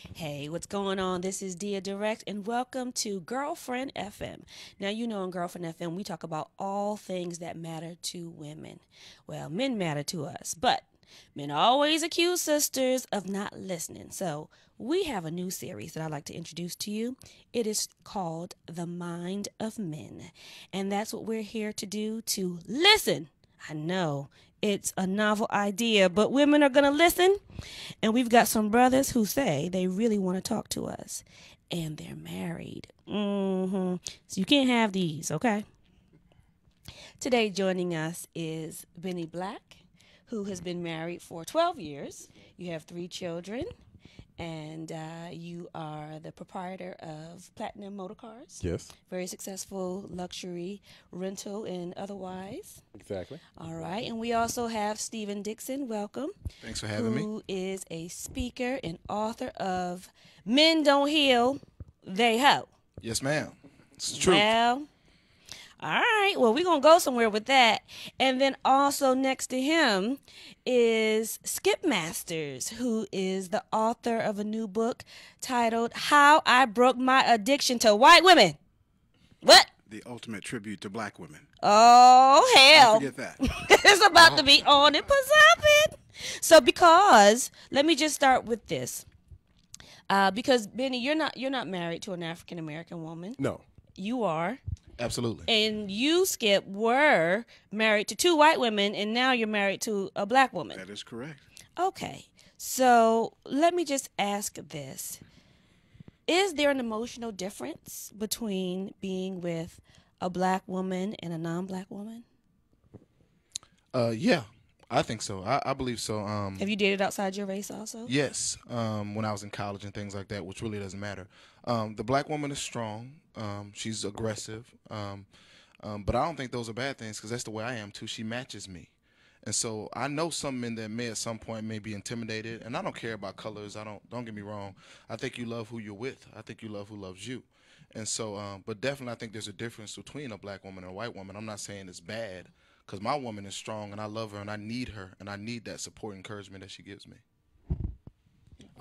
Hey, what's going on? This is Deya Direct, and welcome to Girlfriend FM. Now, you know, in Girlfriend FM, we talk about all things that matter to women. Well, men matter to us, but men always accuse sisters of not listening. So, we have a new series that I'd like to introduce to you. It is called The Mind of Men, and that's what we're here to do, to listen. I know it's a novel idea, but women are going to listen. And we've got some brothers who say they really want to talk to us. And they're married. So you can't have these, okay? Today joining us is Benny Black, who has been married for 12 years. You have 3 children. And you are the proprietor of Platinum Motor Cars. Yes, Very successful luxury rental and otherwise. exactly. All right. And we also have Stephen Dixon. Welcome. Thanks for having me. Who is a speaker and author of Men Don't Heal, They Hoe. Yes, ma'am. It's true. Well, all right. Well, we're going to go somewhere with that. And then also next to him is Skip Masters, who is the author of a new book titled How I Broke My Addiction to White Women. What? The ultimate tribute to black women. Oh, hell. Don't forget that. It's about to be on and popping. So let me just start with this. Because Benny, you're not married to an African American woman. No, You are. Absolutely. And you, Skip, were married to 2 white women, and now you're married to a black woman. That is correct. Okay. So let me just ask this. Is there an emotional difference between being with a black woman and a non-black woman? Yeah, I think so. I believe so. Have you dated outside your race also? Yes, when I was in college and things like that, which really doesn't matter. The black woman is strong. She's aggressive. But I don't think those are bad things because that's the way I am too. She matches me. And so I know some men that may at some point may be intimidated, and I don't care about colors. Don't get me wrong. I think you love who you're with. I think you love who loves you. And so, but definitely I think there's a difference between a black woman and a white woman. I'm not saying it's bad because my woman is strong and I love her and I need her and I need that support and encouragement that she gives me.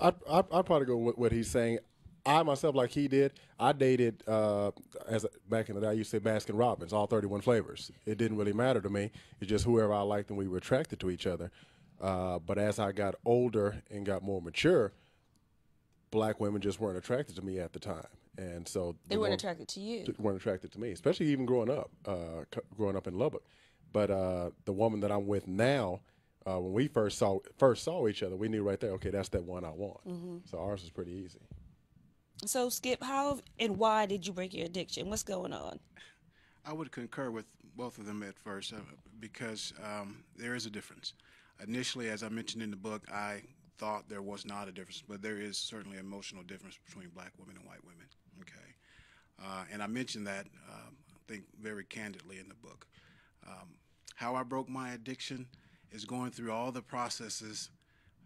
I'd probably go with what he's saying. I myself, like he did, I dated back in the day. I used to say Baskin Robbins, all 31 flavors. It didn't really matter to me. It's just whoever I liked and we were attracted to each other. But as I got older and got more mature, black women just weren't attracted to me at the time, and so They weren't attracted to you. weren't attracted to me, especially even growing up in Lubbock. But the woman that I'm with now, when we first saw each other, we knew right there, okay, that's that one I want. So ours was pretty easy. So, Skip, how and why did you break your addiction? What's going on? I would concur with both of them at first because there is a difference. Initially, as I mentioned in the book, I thought there was not a difference, but there is certainly an emotional difference between black women and white women. Okay, and I mentioned that I think very candidly in the book. How I broke my addiction is going through all the processes,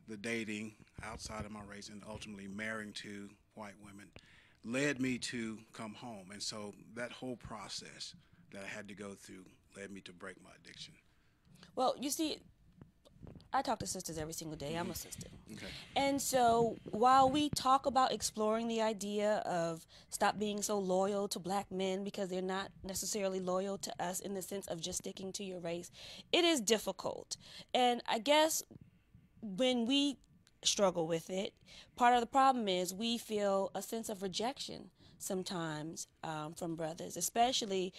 the dating outside of my race, and ultimately marrying 2 white women led me to come home. And so that whole process that I had to go through led me to break my addiction. Well, you see, I talk to sisters every single day. I'm a sister. Okay. And so while we talk about exploring the idea of stop being so loyal to black men because they're not necessarily loyal to us in the sense of just sticking to your race, it is difficult. And I guess when we struggle with it, part of the problem is we feel a sense of rejection sometimes from brothers, especially,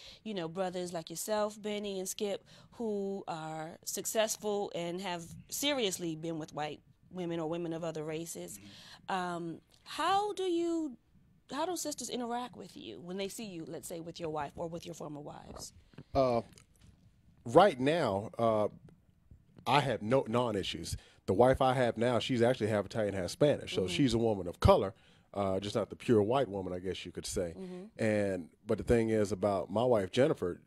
brothers like yourself, Benny and Skip, who are successful and have seriously been with white women or women of other races. How do sisters interact with you when they see you, let's say, with your wife or with your former wives? Right now, I have no non-issues. The wife I have now, she's actually half Italian, half Spanish, so she's a woman of color, just not the pure white woman, I guess you could say. But the thing is about my wife, Jennifer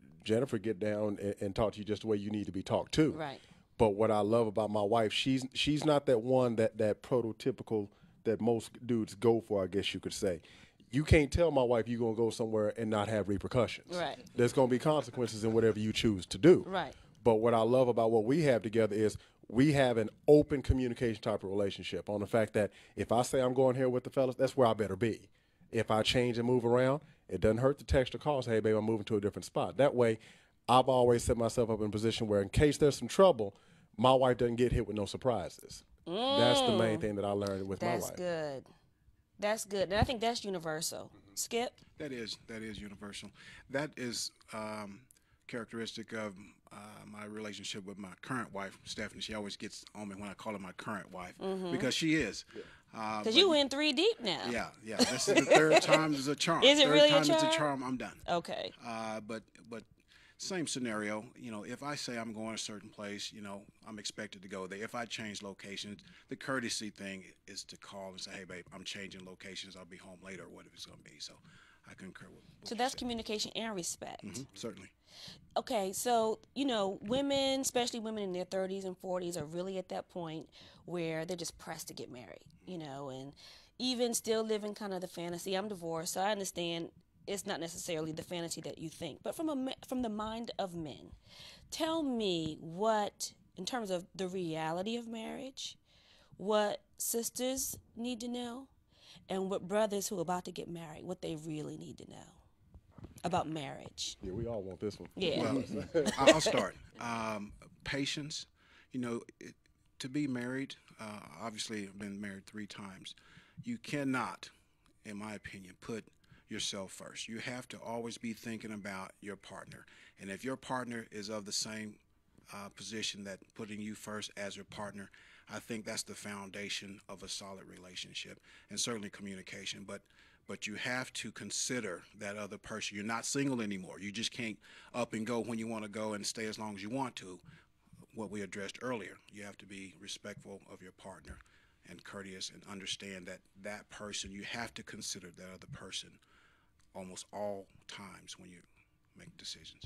get down and talk to you just the way you need to be talked to. Right. But what I love about my wife, she's not that one that prototypical that most dudes go for, I guess you could say. You can't tell my wife you're going to go somewhere and not have repercussions. Right. There's going to be consequences in whatever you choose to do. Right. But what I love about what we have together is we have an open communication type of relationship on the fact that if I say I'm going here with the fellas, that's where I better be. If I change and move around, it doesn't hurt to text or call, say, hey, babe, I'm moving to a different spot. That way, I've always set myself up in a position where in case there's some trouble, my wife doesn't get hit with no surprises. That's the main thing that I learned with my That's wife. good. That's good. And I think that's universal. Skip? That is universal. That is characteristic of my relationship with my current wife, Stephanie. She always gets on me when I call her my current wife because she is. Because you in 3 deep now. Yeah. This is the third time is a charm. Is it third really time a charm? is a charm. I'm done. Okay. But same scenario. If I say I'm going a certain place, I'm expected to go there. If I change locations, the courtesy thing is to call and say, hey, babe, I'm changing locations. I'll be home later, or whatever it's going to be. So I concur with what So you that's said. communication and respect. Certainly. Okay, so, women, especially women in their 30s and 40s, are really at that point where they're just pressed to get married, and even still living kind of the fantasy. I'm divorced, so I understand it's not necessarily the fantasy that you think. But from the mind of men, tell me what, in terms of the reality of marriage, what sisters need to know and what brothers who are about to get married, what they really need to know about marriage. Yeah, we all want this one. Yeah. Well, I'll start. Patience. To be married, obviously I've been married 3 times. You cannot, in my opinion, put yourself first. You have to always be thinking about your partner. And if your partner is of the same position that putting you first as your partner, I think that's the foundation of a solid relationship, and certainly communication. But you have to consider that other person. You're not single anymore. You just can't up and go when you want to go and stay as long as you want to. What we addressed earlier, you have to be respectful of your partner and courteous and understand that person, you have to consider that other person almost all times when you make decisions.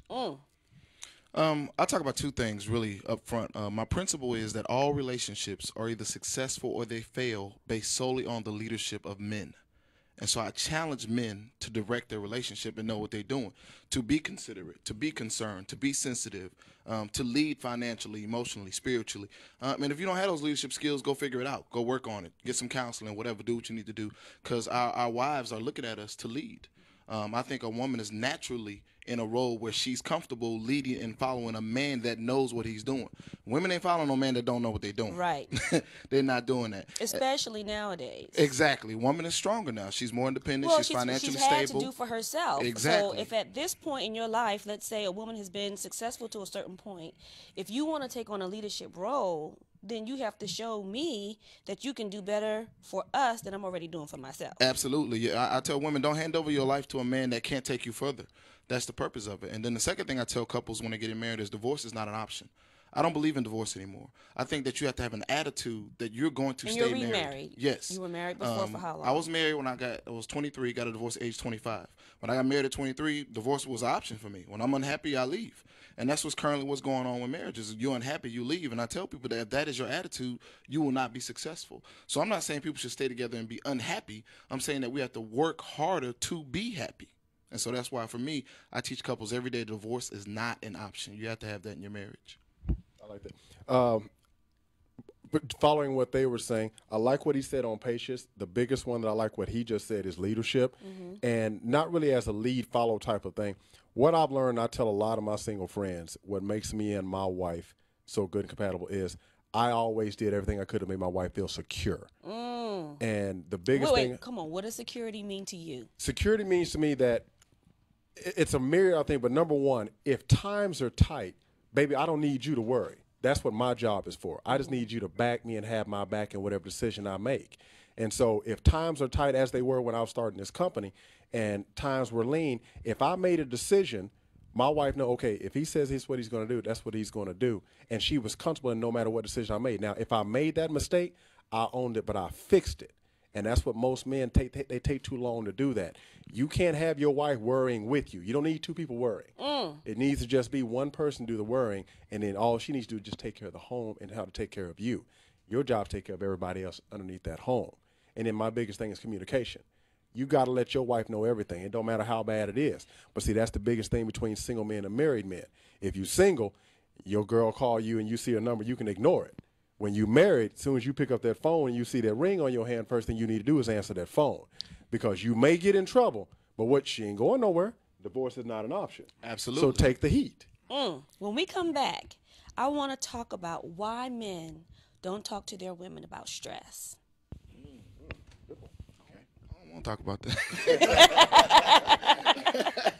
I'll talk about 2 things really up front. My principle is that all relationships are either successful or they fail based solely on the leadership of men. And so I challenge men to direct their relationship and know what they're doing, to be considerate, to be concerned, to be sensitive, to lead financially, emotionally, spiritually. And if you don't have those leadership skills, go figure it out. Go work on it. Get some counseling, whatever. Do what you need to do, because our wives are looking at us to lead. I think a woman is naturally in a role where she's comfortable leading and following a man that knows what he's doing. Women ain't following no man that don't know what they're doing. Right. They're not doing that. Especially nowadays. Exactly. Woman is stronger now. She's more independent. Well, she's financially she's had stable. to do for herself. Exactly. So if at this point in your life, let's say a woman has been successful to a certain point, if you want to take on a leadership role, then you have to show me that you can do better for us than I'm already doing for myself. Absolutely. Yeah, I tell women, don't hand over your life to a man that can't take you further. That's the purpose of it. And then the second thing I tell couples when they're getting married is divorce is not an option. I don't believe in divorce anymore. I think that you have to have an attitude that you're going to And stay you're married. remarried. Yes. You were married before for how long? I was married when I was 23, got a divorce at age 25. When I got married at 23, divorce was an option for me. When I'm unhappy, I leave. And that's what's going on with marriages. You're unhappy, you leave. And I tell people that if that is your attitude, you will not be successful. So I'm not saying people should stay together and be unhappy. I'm saying that we have to work harder to be happy. And so that's why, for me, I teach couples every day divorce is not an option. You have to have that in your marriage. I like that. But following what they were saying, I like what he said on patience. The biggest one that I like what he just said is leadership, and not really as a lead follow type of thing. What I've learned, I tell a lot of my single friends, what makes me and my wife so good and compatible is I always did everything I could to make my wife feel secure. And the biggest thing. Come on. What does security mean to you? Security means to me that it's a myriad of things, but number one, if times are tight, baby, I don't need you to worry. That's what my job is for. I just need you to back me and have my back in whatever decision I make. And so if times are tight as they were when I was starting this company and times were lean, if I made a decision, my wife know, okay, if he says he's what he's going to do, that's what he's going to do. And she was comfortable in no matter what decision I made. Now, if I made that mistake, I owned it, but I fixed it. And that's what most men take. They take too long to do that. You can't have your wife worrying with you. You don't need 2 people worrying. It needs to just be one person do the worrying, and then all she needs to do is just take care of the home and how to take care of you. Your job is to take care of everybody else underneath that home. And then my biggest thing is communication. You got to let your wife know everything. It don't matter how bad it is. But see, that's the biggest thing between single men and married men. If you're single, your girl call you and you see a number, you can ignore it. When you married, as soon as you pick up that phone and you see that ring on your hand, first thing you need to do is answer that phone, because you may get in trouble. But what, she ain't going nowhere. Divorce is not an option. Absolutely. So take the heat. When we come back, I want to talk about why men don't talk to their women about stress. I don't want to talk about that.